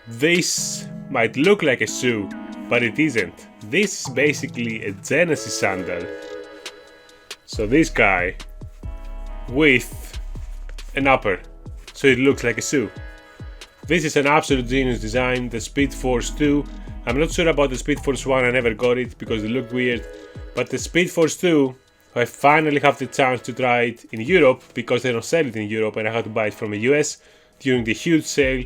This might look like a shoe, but it isn't. This is basically a Genesis sandal. So this guy with an upper, so it looks like a shoe. This is an absolute genius design, the Speedforce 2. I'm not sure about the Speedforce 1, I never got it because it looked weird. But the Speedforce 2, I finally have the chance to try it in Europe because they don't sell it in Europe and I had to buy it from the US during the huge sale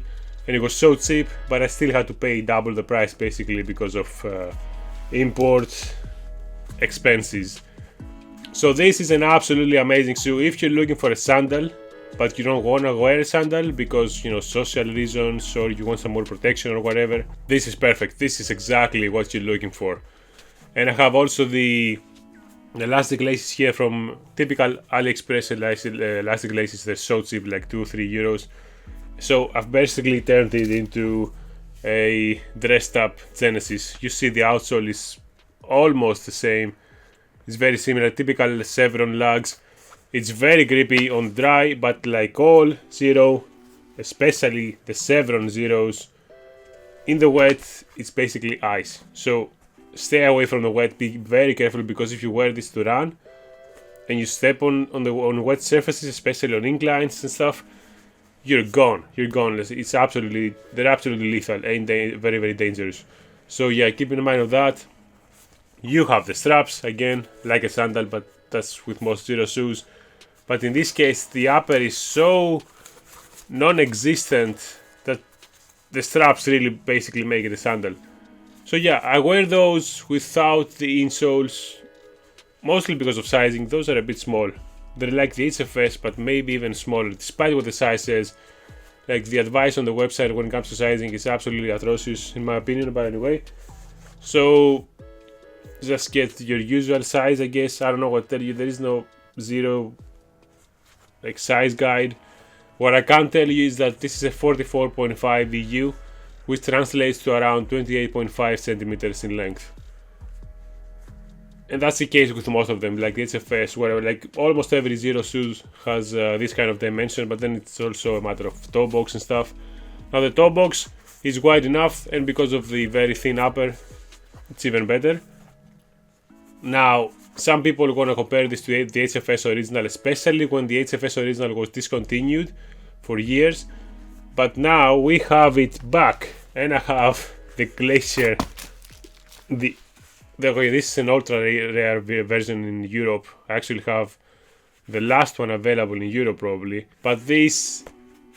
and it was so cheap, but I still had to pay double the price basically because of import expenses. So this is an absolutely amazing shoe if you're looking for a sandal but you don't want to wear a sandal because, you know, social reasons or you want some more protection or whatever. This is perfect. This is exactly what you're looking for. And I have also the elastic laces here from typical AliExpress elastic laces. They're so cheap, like 2 or 3 euros. So I've basically turned it into a dressed up Genesis. You see the outsole is almost the same. It's very similar, typical chevron lugs. It's very grippy on dry, but like all Zero, especially the chevron Zeros, in the wet, it's basically ice. So stay away from the wet, be very careful because if you wear this to run and you step on wet surfaces, especially on inclines and stuff, you're gone. It's absolutely, they're absolutely lethal and they very, very dangerous. So yeah, keep in mind of that. You have the straps again, like a sandal, but that's with most Zero shoes. But in this case, the upper is so non-existent that the straps really basically make it a sandal. So yeah, I wear those without the insoles, mostly because of sizing. Those are a bit small. They're like the HFS, but maybe even smaller, despite what the size says. Like the advice on the website when it comes to sizing is absolutely atrocious, in my opinion, but anyway. So just get your usual size, I guess. I don't know what to tell you. There is no Zero like size guide. What I can tell you is that this is a 44.5 EU, which translates to around 28.5 centimeters in length. And that's the case with most of them, like the HFS, where like almost every Zero shoes has this kind of dimension, but then it's also a matter of toe box and stuff. Now the toe box is wide enough, and because of the very thin upper, it's even better. Now, some people want to compare this to the HFS original, especially when the HFS original was discontinued for years. But now we have it back, and I have the Glacier. Okay, this is an ultra rare version in Europe. I actually have the last one available in Europe probably. But this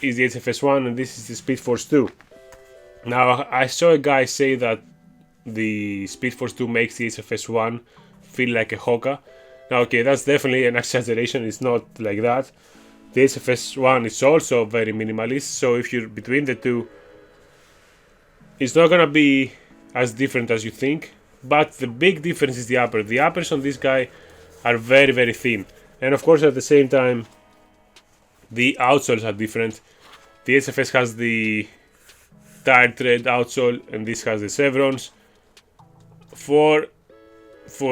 is the HFS 1 and this is the Speedforce 2. Now, I saw a guy say that the Speedforce 2 makes the HFS 1 feel like a Hoka. Now, okay, that's definitely an exaggeration. It's not like that. The HFS 1 is also very minimalist, so if you're between the two, it's not gonna be as different as you think. But the big difference is the upper. The uppers on this guy are very, very thin, and of course at the same time, the outsoles are different. The HFS has the tire tread outsole, and this has the chevrons. For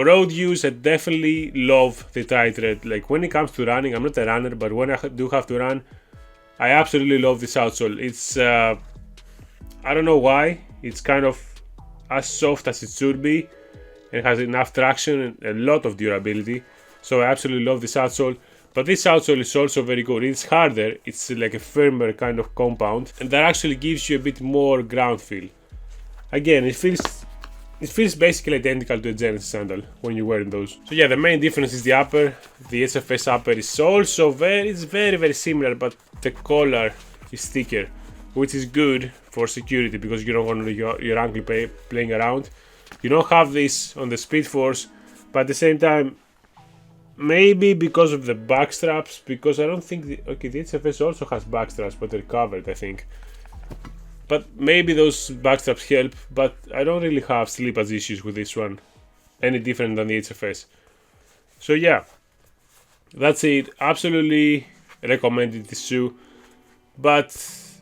road use, I definitely love the tire tread. Like when it comes to running, I'm not a runner, but when I do have to run, I absolutely love this outsole. It's I don't know why, it's kind of as soft as it should be and has enough traction and a lot of durability. So I absolutely love this outsole. But this outsole is also very good. It's harder, it's like a firmer kind of compound, and that actually gives you a bit more ground feel. Again, it feels basically identical to a Genesis sandal when you're wearing those. So yeah, the main difference is the upper. The HFS upper is also very, very similar, but the collar is thicker, which is good for security because you don't want your ankle playing around. You don't have this on the Speedforce, but at the same time, maybe because of the back straps, because I don't think the HFS also has back straps, but they're covered, I think. But maybe those backstraps help, but I don't really have slippage issues with this one, any different than the HFS. So yeah, that's it. Absolutely recommended this shoe, but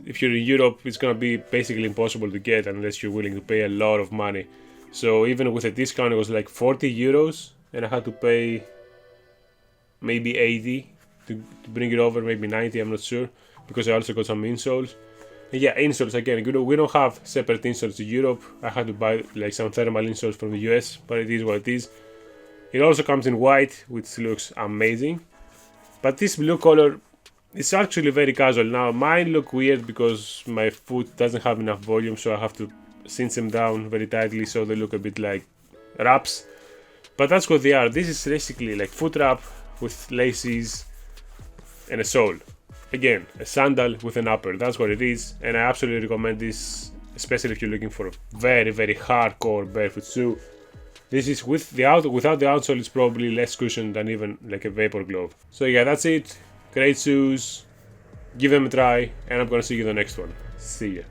if you're in Europe, it's gonna be basically impossible to get unless you're willing to pay a lot of money. So even with a discount, it was like 40 euros, and I had to pay maybe 80 to bring it over, maybe 90, I'm not sure, because I also got some insoles. And yeah, insoles again, we don't have separate insoles in Europe. I had to buy like some thermal insoles from the US, but it is what it is. It also comes in white, which looks amazing. But this blue color is actually very casual. Now mine look weird because my foot doesn't have enough volume, so I have to cinch them down very tightly so they look a bit like wraps. But that's what they are. This is basically like foot wrap with laces and a sole. Again, a sandal with an upper. That's what it is, and I absolutely recommend this, especially if you're looking for a very, very hardcore barefoot shoe. This is without the outsole, it's probably less cushioned than even like a vapor glove. So yeah, that's it. Great shoes. Give them a try, and I'm gonna see you in the next one. See ya.